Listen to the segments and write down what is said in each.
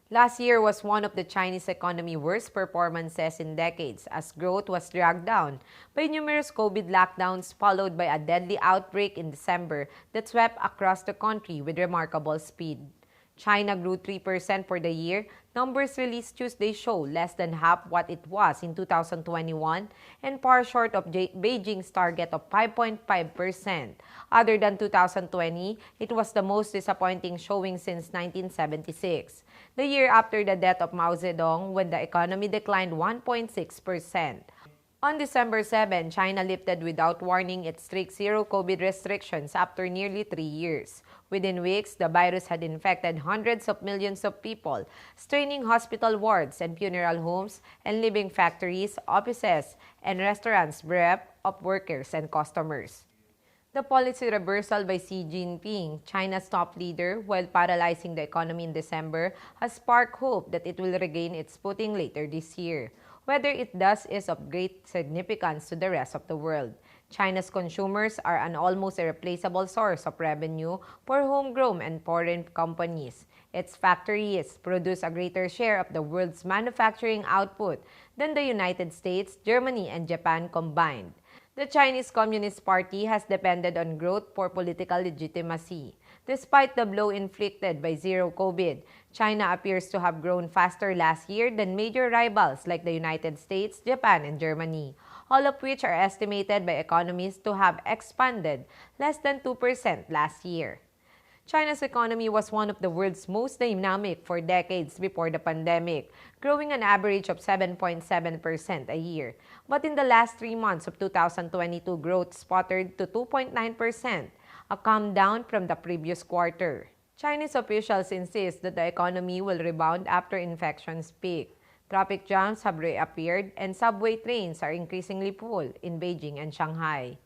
Last year was one of the Chinese economy's worst performances in decades as growth was dragged down by numerous COVID lockdowns followed by a deadly outbreak in December that swept across the country with remarkable speed. China grew 3% for the year. Numbers released Tuesday show less than half what it was in 2021 and far short of Beijing's target of 5.5%. Other than 2020, it was the most disappointing showing since 1976, the year after the death of Mao Zedong when the economy declined 1.6%. On December 7, China lifted without warning its strict zero-COVID restrictions after nearly 3 years. Within weeks, the virus had infected hundreds of millions of people, straining hospital wards and funeral homes and leaving factories, offices, and restaurants bereft of workers and customers. The policy reversal by Xi Jinping, China's top leader, while paralyzing the economy in December, has sparked hope that it will regain its footing later this year. Whether it does is of great significance to the rest of the world. China's consumers are an almost irreplaceable source of revenue for homegrown and foreign companies. Its factories produce a greater share of the world's manufacturing output than the United States, Germany, and Japan combined. The Chinese Communist Party has depended on growth for political legitimacy. Despite the blow inflicted by zero COVID, China appears to have grown faster last year than major rivals like the United States, Japan, and Germany, all of which are estimated by economists to have expanded less than 2% last year. China's economy was one of the world's most dynamic for decades before the pandemic, growing an average of 7.7% a year. But in the last 3 months of 2022, growth sputtered to 2.9%, a come down from the previous quarter. Chinese officials insist that the economy will rebound after infections peak. Traffic jams have reappeared and subway trains are increasingly full in Beijing and Shanghai.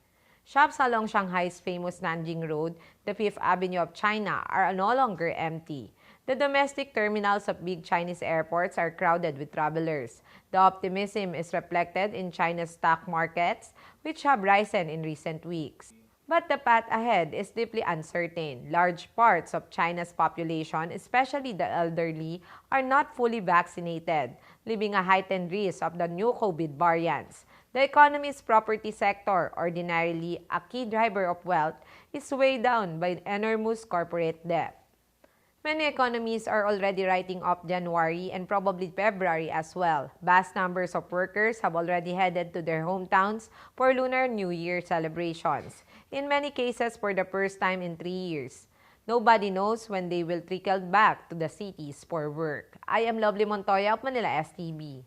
Shops along Shanghai's famous Nanjing Road, the Fifth Avenue of China, are no longer empty. The domestic terminals of big Chinese airports are crowded with travelers. The optimism is reflected in China's stock markets, which have risen in recent weeks. But the path ahead is deeply uncertain. Large parts of China's population, especially the elderly, are not fully vaccinated, leaving a heightened risk of the new COVID variants. The economy's property sector, ordinarily a key driver of wealth, is weighed down by enormous corporate debt. Many economies are already writing off January and probably February as well. Vast numbers of workers have already headed to their hometowns for Lunar New Year celebrations, in many cases for the first time in 3 years. Nobody knows when they will trickle back to the cities for work. I am Lovely Montoya of Manila STB.